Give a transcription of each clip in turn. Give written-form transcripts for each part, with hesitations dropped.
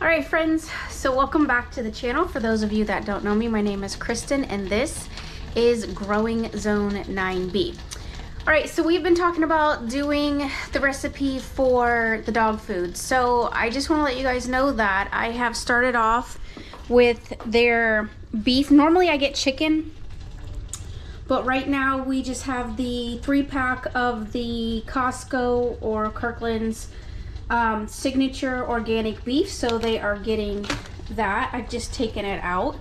All right, friends, so welcome back to the channel. For those of you that don't know me, my name is Kristen and this is Growing Zone 9B. All right, so we've been talking about doing the recipe for the dog food. So I just want to let you guys know that I have started off with their beef. Normally I get chicken, but right now we just have the 3-pack of the Costco or Kirkland's signature organic beef, so they are getting that. I've just taken it out.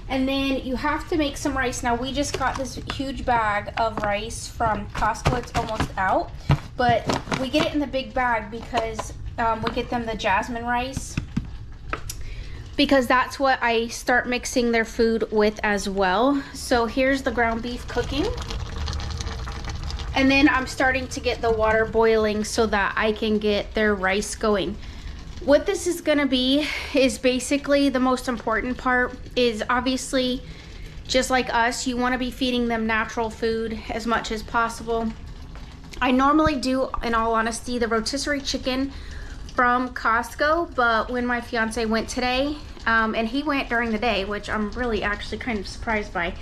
And then you have to make some rice. Now we just got this huge bag of rice from Costco. It's almost out, but we get it in the big bag because we get them the jasmine rice, because that's what I start mixing their food with as well. So here's the ground beef cooking. And then I'm starting to get the water boiling so that I can get their rice going. What this is gonna be is basically the most important part is obviously, just like us, you wanna be feeding them natural food as much as possible. I normally do, in all honesty, the rotisserie chicken from Costco, but when my fiance went today, and he went during the day, which I'm really actually kind of surprised by,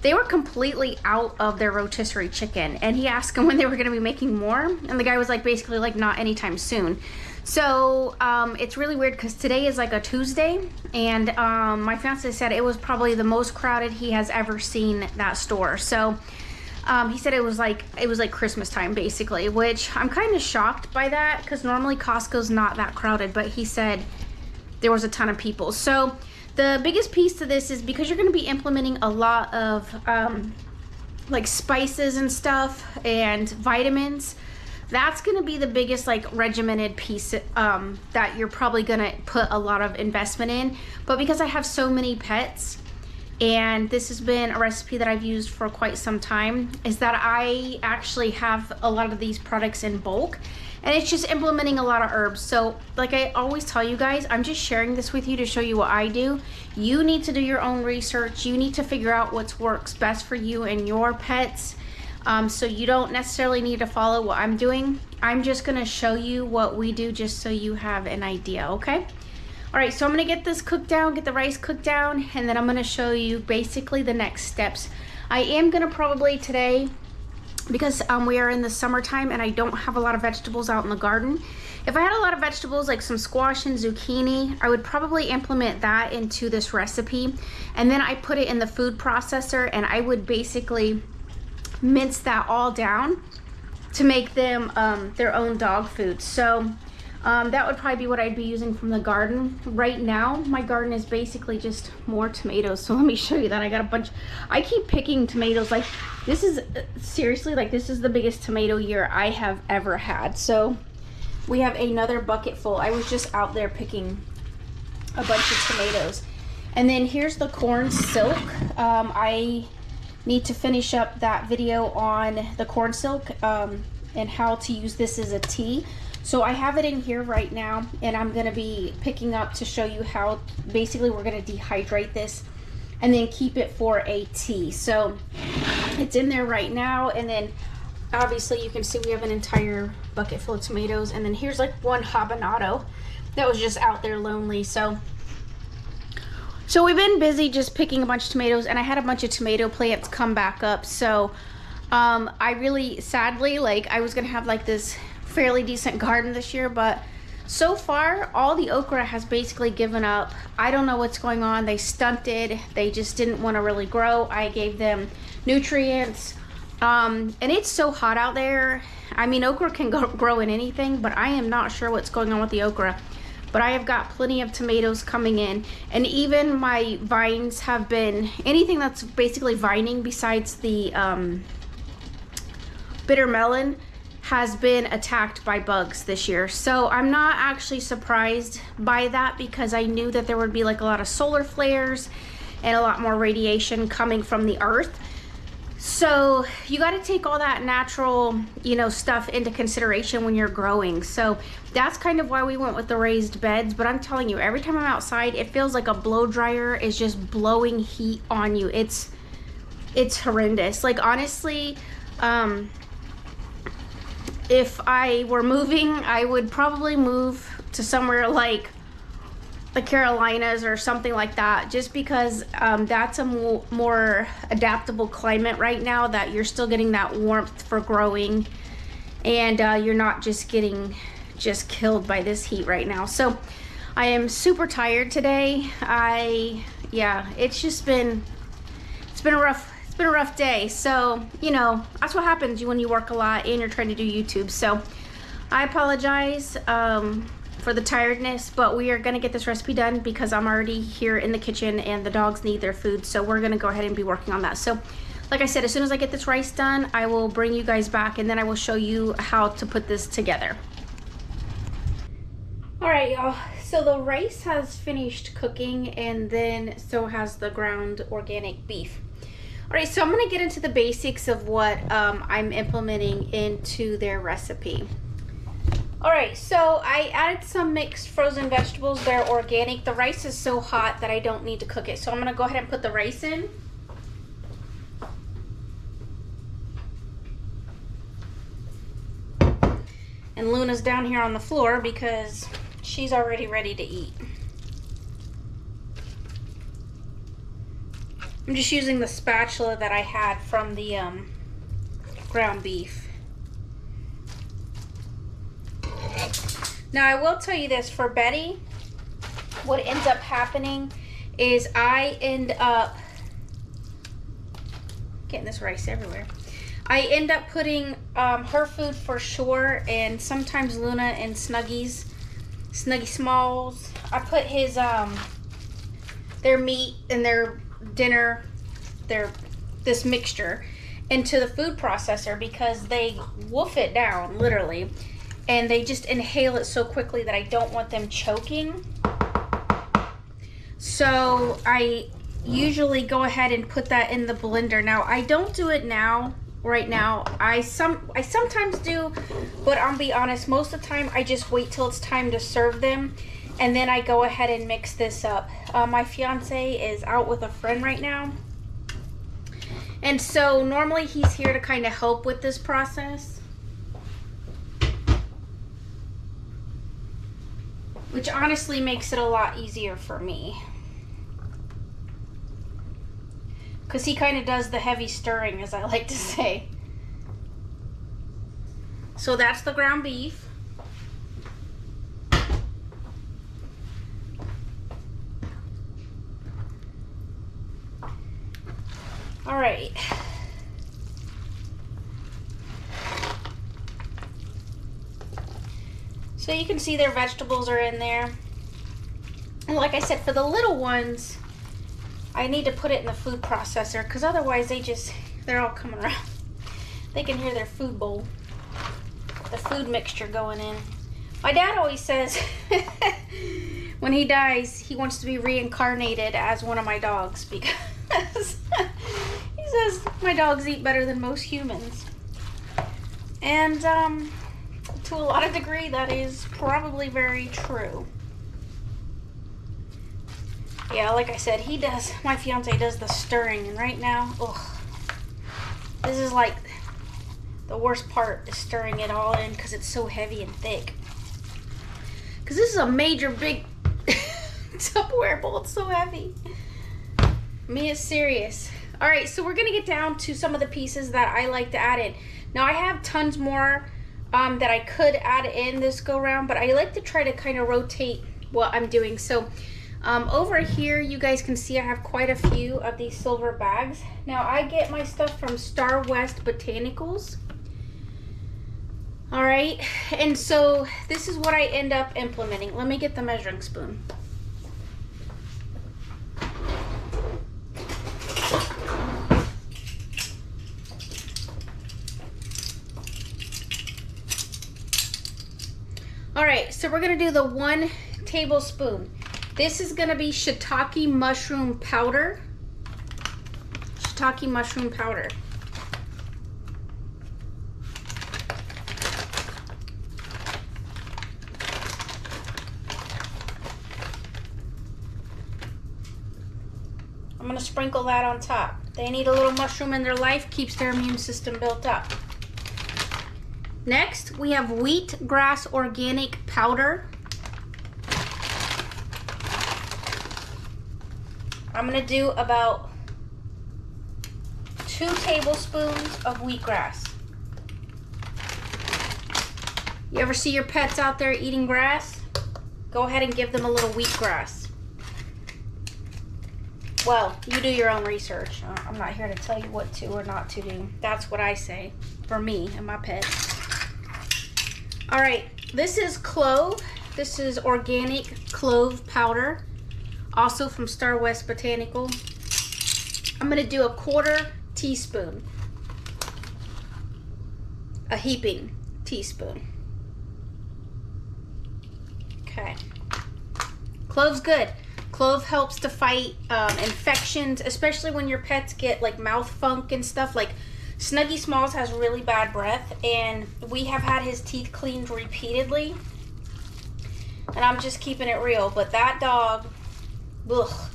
they were completely out of their rotisserie chicken, and he asked him when they were going to be making more, and the guy was like basically like not anytime soon. So it's really weird because today is like a Tuesday, and my fiance said it was probably the most crowded he has ever seen that store. So he said it was like Christmas time basically, which I'm kind of shocked by that because normally Costco's not that crowded, but he said there was a ton of people. So the biggest piece to this is because you're going to be implementing a lot of like spices and stuff and vitamins. That's going to be the biggest like regimented piece that you're probably going to put a lot of investment in. But because I have so many pets, and this has been a recipe that I've used for quite some time, is that I actually have a lot of these products in bulk. And it's just implementing a lot of herbs. So like I always tell you guys, I'm just sharing this with you to show you what I do. You need to do your own research. You need to figure out what works best for you and your pets. So you don't necessarily need to follow what I'm doing. I'm just gonna show you what we do just so you have an idea, okay? All right, so I'm gonna get this cooked down, get the rice cooked down, and then I'm gonna show you basically the next steps. I am gonna probably today, because we are in the summertime and I don't have a lot of vegetables out in the garden. If I had a lot of vegetables like some squash and zucchini, I would probably implement that into this recipe. And then I put it in the food processor and I would basically mince that all down to make them their own dog food. So that would probably be what I'd be using from the garden. Right now, my garden is basically just more tomatoes. So let me show you that. I got a bunch. I keep picking tomatoes. Like this is seriously, like this is the biggest tomato year I have ever had. So we have another bucket full. I was just out there picking a bunch of tomatoes. And then here's the corn silk. I need to finish up that video on the corn silk and how to use this as a tea. So I have it in here right now, and I'm gonna be picking up to show you how basically we're gonna dehydrate this and then keep it for a tea. So it's in there right now, and then obviously you can see we have an entire bucket full of tomatoes, and then here's like one habanero that was just out there lonely. So we've been busy just picking a bunch of tomatoes, and I had a bunch of tomato plants come back up. So I really, sadly, like I was gonna have like this fairly decent garden this year, but so far all the okra has basically given up. I don't know what's going on. They stunted. They just didn't want to really grow. I gave them nutrients, and it's so hot out there. I mean, okra can grow in anything, but I am not sure what's going on with the okra. But I have got plenty of tomatoes coming in, and even my vines have been, anything that's basically vining besides the bitter melon has been attacked by bugs this year. So I'm not actually surprised by that, because I knew that there would be like a lot of solar flares and a lot more radiation coming from the earth. So you got to take all that natural, you know, stuff into consideration when you're growing. So that's kind of why we went with the raised beds. But I'm telling you, every time I'm outside, it feels like a blow dryer is just blowing heat on you. It's horrendous. Like honestly, if I were moving, I would probably move to somewhere like the Carolinas or something like that, just because that's a more adaptable climate right now, that you're still getting that warmth for growing, and you're not just getting killed by this heat right now. So I am super tired today. Yeah, it's been a rough day. So, you know, that's what happens when you work a lot and you're trying to do YouTube. So I apologize for the tiredness, but we are gonna get this recipe done because I'm already here in the kitchen and the dogs need their food. So we're gonna go ahead and be working on that. So like I said, as soon as I get this rice done, I will bring you guys back and then I will show you how to put this together. All right, y'all. So the rice has finished cooking, and then so has the ground organic beef. All right, so I'm gonna get into the basics of what I'm implementing into their recipe. All right, so I added some mixed frozen vegetables. They're organic. The rice is so hot that I don't need to cook it. So I'm gonna go ahead and put the rice in. And Luna's down here on the floor because she's already ready to eat. I'm just using the spatula that I had from the ground beef. Now I will tell you this, for Betty, what ends up happening is I end up getting this rice everywhere. I end up putting her food for sure, and sometimes Luna and Snuggie Smalls. I put his their meat and their dinner, this mixture into the food processor because they wolf it down literally, and they just inhale it so quickly that I don't want them choking. So I usually go ahead and put that in the blender. Now I don't do it right now. I sometimes do, but I'll be honest, most of the time I just wait till it's time to serve them, and then I go ahead and mix this up. My fiance is out with a friend right now, and so normally he's here to kind of help with this process, which honestly makes it a lot easier for me, because he kind of does the heavy stirring, as I like to say. So that's the ground beef. All right. So you can see their vegetables are in there. And like I said, for the little ones, I need to put it in the food processor because otherwise they're all coming around. They can hear their food bowl, the food mixture going in. My dad always says when he dies, he wants to be reincarnated as one of my dogs because he says my dogs eat better than most humans. And to a lot of degree, that is probably very true. Yeah, like I said, my fiance does the stirring, and right now, ugh, this is like the worst part, is stirring it all in because it's so heavy and thick. Because this is a major big Tupperware bowl, it's so heavy. Me is serious. All right, so we're gonna get down to some of the pieces that I like to add in. Now I have tons more that I could add in this go round, but I like to try to kind of rotate what I'm doing. So over here, you guys can see I have quite a few of these silver bags. Now I get my stuff from Star West Botanicals. All right, and so this is what I end up implementing. Let me get the measuring spoon. All right, so we're gonna do the 1 tablespoon. This is gonna be shiitake mushroom powder. Shiitake mushroom powder. I'm gonna sprinkle that on top. They need a little mushroom in their life, keeps their immune system built up. Next, we have wheatgrass organic powder. I'm gonna do about 2 tablespoons of wheatgrass. You ever see your pets out there eating grass? Go ahead and give them a little wheatgrass. Well, you do your own research. I'm not here to tell you what to or not to do. That's what I say for me and my pets. All right, this is clove. This is organic clove powder, also from Star West Botanical. I'm gonna do a 1/4 teaspoon, a heaping teaspoon. Okay. Clove's good. Clove helps to fight infections, especially when your pets get like mouth funk and stuff. Like Snuggie Smalls has really bad breath, and we have had his teeth cleaned repeatedly. And I'm just keeping it real, but that dog, ugh,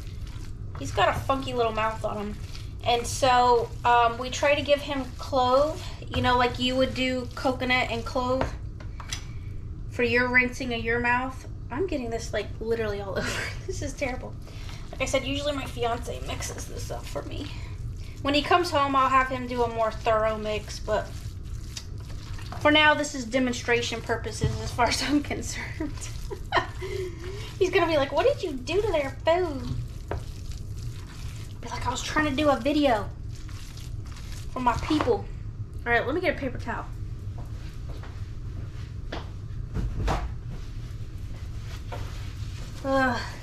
he's got a funky little mouth on him. And so we try to give him clove, you know, like you would do coconut and clove for your rinsing of your mouth. I'm getting this like literally all over. This is terrible. Like I said, usually my fiance mixes this up for me. When he comes home, I'll have him do a more thorough mix, but for now, this is demonstration purposes as far as I'm concerned. He's gonna be like, what did you do to their food? Be like, I was trying to do a video for my people. All right, let me get a paper towel.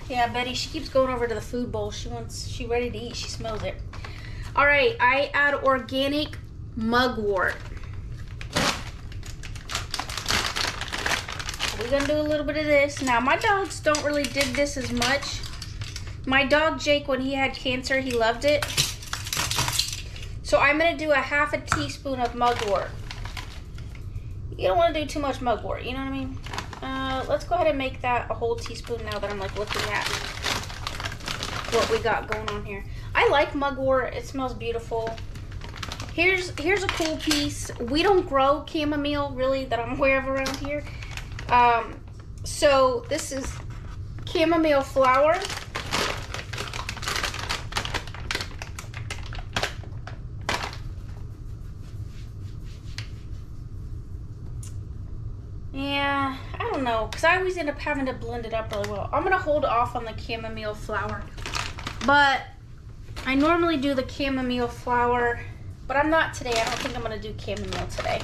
Yeah, Betty, she keeps going over to the food bowl. She's ready to eat. She smells it. All right, I add organic mugwort. We're gonna do a little bit of this. Now, my dogs don't really dig this as much. My dog Jake, when he had cancer, he loved it. So I'm gonna do a 1/2 teaspoon of mugwort. You don't wanna do too much mugwort, you know what I mean? Let's go ahead and make that a whole teaspoon now that I'm like looking at what we got going on here. I like mugwort, it smells beautiful. Here's a cool piece. We don't grow chamomile really that I'm aware of around here. So this is chamomile flower. Yeah, I don't know, because I always end up having to blend it up really well. I'm going to hold off on the chamomile flower, but I normally do the chamomile flower, but I'm not today. I don't think I'm going to do chamomile today.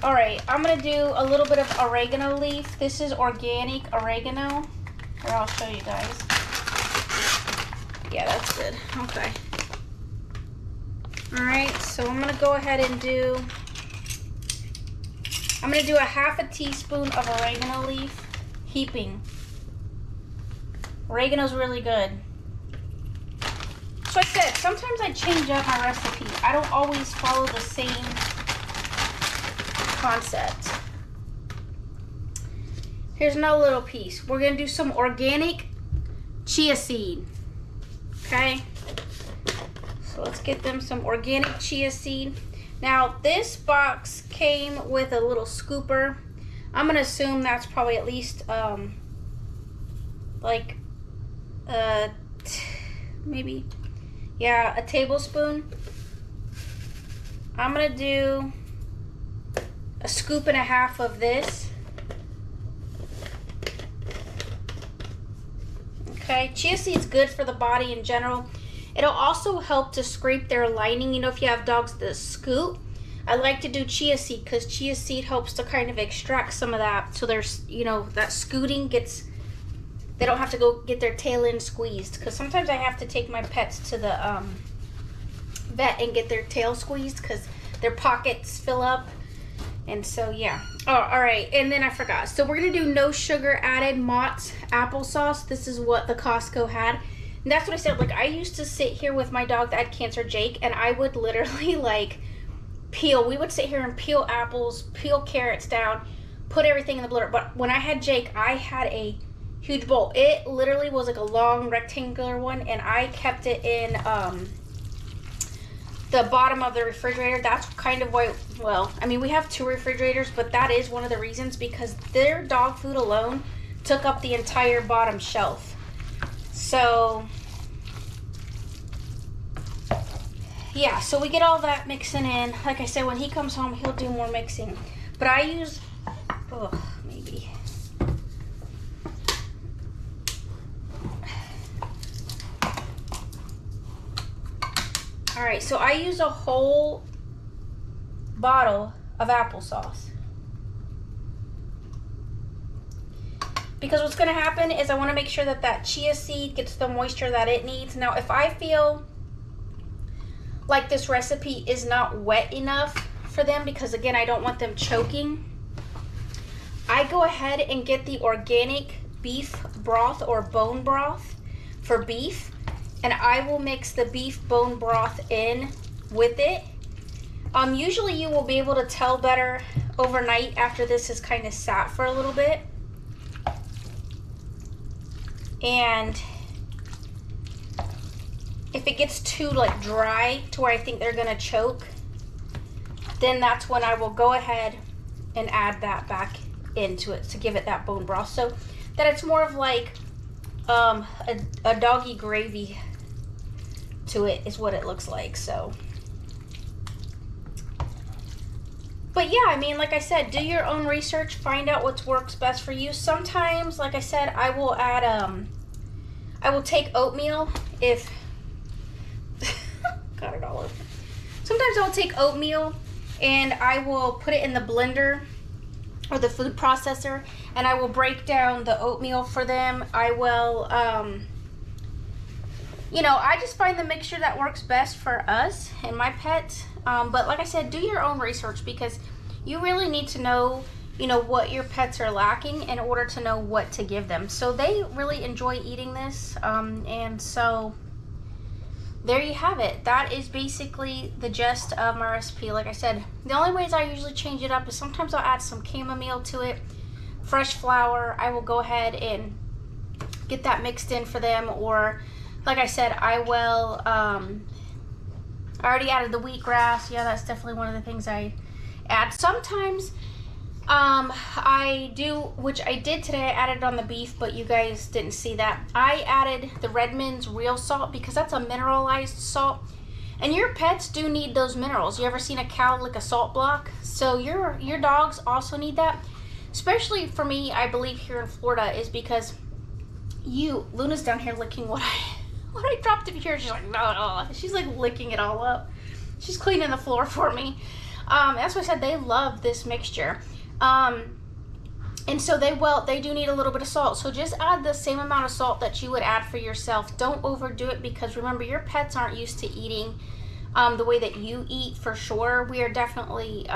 All right, I'm going to do a little bit of oregano leaf. This is organic oregano. Here, I'll show you guys. Yeah, that's good. Okay. All right, so I'm going to go ahead and do... I'm going to do a 1/2 teaspoon of oregano leaf, heaping. Oregano's really good. So I said, sometimes I change up my recipe. I don't always follow the same concept. Here's another little piece. We're going to do some organic chia seed. Okay? So let's get them some organic chia seed. Now, this box came with a little scooper. I'm going to assume that's probably at least, maybe, yeah, a tablespoon. I'm going to do a 1.5 scoops of this. Okay, chia seed's good for the body in general. It'll also help to scrape their lining. You know, if you have dogs that scoot, I like to do chia seed because chia seed helps to kind of extract some of that. So there's, you know, that scooting gets, they don't have to go get their tail end squeezed. Because sometimes I have to take my pets to the vet and get their tail squeezed because their pockets fill up. And so, yeah. Oh, all right. And then I forgot. So we're going to do no sugar added Mott's applesauce. This is what the Costco had. And that's what I said, like, I used to sit here with my dog that had cancer, Jake, and I would literally, like, we would sit here and peel apples, peel carrots down, put everything in the blender. But when I had Jake, I had a huge bowl. It literally was like a long rectangular one, and I kept it in the bottom of the refrigerator. That's kind of why, well, I mean, we have 2 refrigerators, but that is one of the reasons, because their dog food alone took up the entire bottom shelf. So yeah, so we get all that mixing in. Like I said, when he comes home, he'll do more mixing. But I use, maybe. All right, so I use a whole bottle of applesauce. Because what's gonna happen is I wanna make sure that that chia seed gets the moisture that it needs. Now, if I feel like this recipe is not wet enough for them, because again, I don't want them choking, I go ahead and get the organic beef broth or bone broth for beef, and I will mix the beef bone broth in with it. Usually you will be able to tell better overnight after this has kind of sat for a little bit. And if it gets too like dry to where I think they're gonna choke, then that's when I will go ahead and add that back into it to give it that bone broth, so that it's more of like a doggy gravy to it is what it looks like. So, but yeah, I mean, like I said, do your own research, find out what works best for you. Sometimes, like I said, I will add I will take oatmeal if got it all over. Sometimes I'll take oatmeal and I will put it in the blender or the food processor, and I will break down the oatmeal for them. I will you know, I just find the mixture that works best for us and my pets. But like I said, do your own research, because you really need to know, you know, what your pets are lacking in order to know what to give them. So they really enjoy eating this, and so there you have it. That is basically the gist of my recipe. Like I said, the only ways I usually change it up is sometimes I'll add some chamomile to it, fresh flour. I will go ahead and get that mixed in for them, or like I said, I will, I already added the wheatgrass. Yeah, that's definitely one of the things I add. Sometimes I do, which I did today, I added it on the beef, but you guys didn't see that. I added the Redmond's real salt because that's a mineralized salt, and your pets do need those minerals. You ever seen a cow lick a salt block? So your dogs also need that, especially for me, I believe here in Florida, is because Luna's down here licking what I dropped it here. She's like, no. She's like licking it all up. She's cleaning the floor for me. That's why I said they love this mixture. And so they do need a little bit of salt. So just add the same amount of salt that you would add for yourself. Don't overdo it, because remember, your pets aren't used to eating the way that you eat, for sure. We are definitely,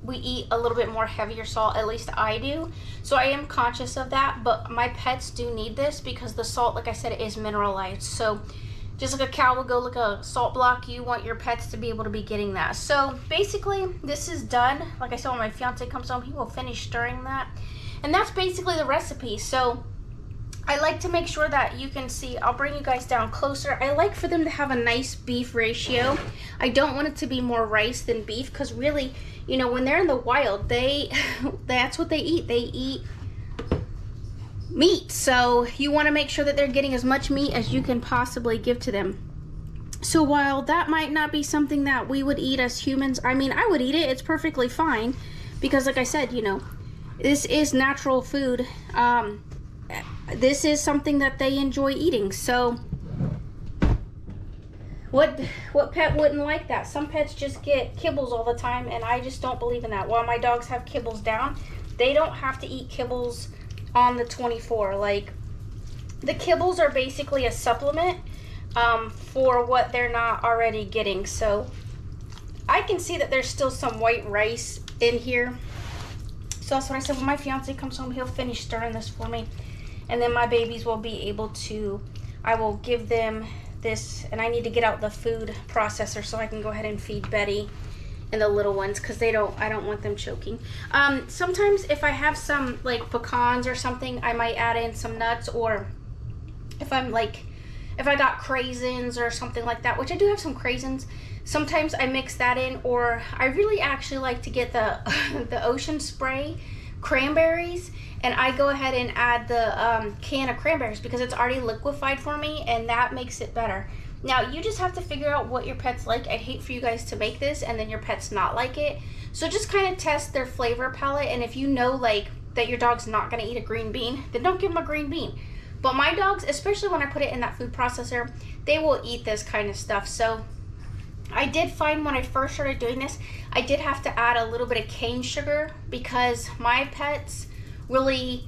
we eat a little bit more heavier salt, at least I do. So I am conscious of that, but my pets do need this because the salt, like I said, is mineralized. So just like a cow will go lick a salt block, you want your pets to be able to be getting that. So basically, this is done. Like I said, when my fiance comes home, he will finish stirring that. And that's basically the recipe. So I like to make sure that you can see, I'll bring you guys down closer. I like for them to have a nice beef ratio. I don't want it to be more rice than beef, because really, you know, when they're in the wild, that's what they eat. They eat meat. So you want to make sure that they're getting as much meat as you can possibly give to them. So while that might not be something that we would eat as humans, I mean, I would eat it. It's perfectly fine, because like I said, you know, this is natural food. This is something that they enjoy eating. So what pet wouldn't like that? Some pets just get kibbles all the time, and I just don't believe in that. While my dogs have kibbles down, they don't have to eat kibbles on the 24. Like, the kibbles are basically a supplement for what they're not already getting. So I can see that there's still some white rice in here. So that's what I said, when my fiance comes home, he'll finish stirring this for me. And then my babies will be able to, I will give them this, and I need to get out the food processor so I can go ahead and feed Betty and the little ones, because I don't want them choking. Sometimes if I have some like pecans or something, I might add in some nuts, or if I got craisins or something like that, which I do have some craisins, sometimes I mix that in. Or I really actually like to get the the Ocean Spray cranberries, and I go ahead and add the can of cranberries because it's already liquefied for me, and that makes it better. Now, you just have to figure out what your pets like. I'd hate for you guys to make this and then your pets not like it. So just kind of test their flavor palette, and if you know like that your dog's not gonna eat a green bean, then don't give them a green bean. But my dogs, especially when I put it in that food processor, they will eat this kind of stuff. So I did find when I first started doing this, I did have to add a little bit of cane sugar because my pets really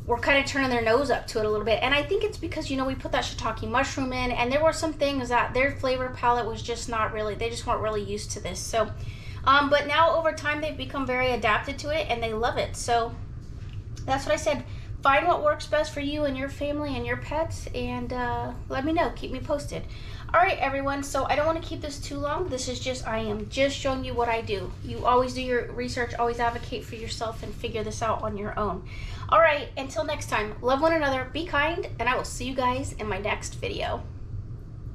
were kind of turning their nose up to it a little bit. And I think it's because, you know, we put that shiitake mushroom in, and there were some things that their flavor palette was just not really, they just weren't really used to this. So, but now over time they've become very adapted to it and they love it. So that's what I said. Find what works best for you and your family and your pets, and let me know. Keep me posted. All right, everyone. So I don't want to keep this too long. This is just, I am just showing you what I do. You always do your research, always advocate for yourself, and figure this out on your own. All right, until next time, love one another, be kind, and I will see you guys in my next video.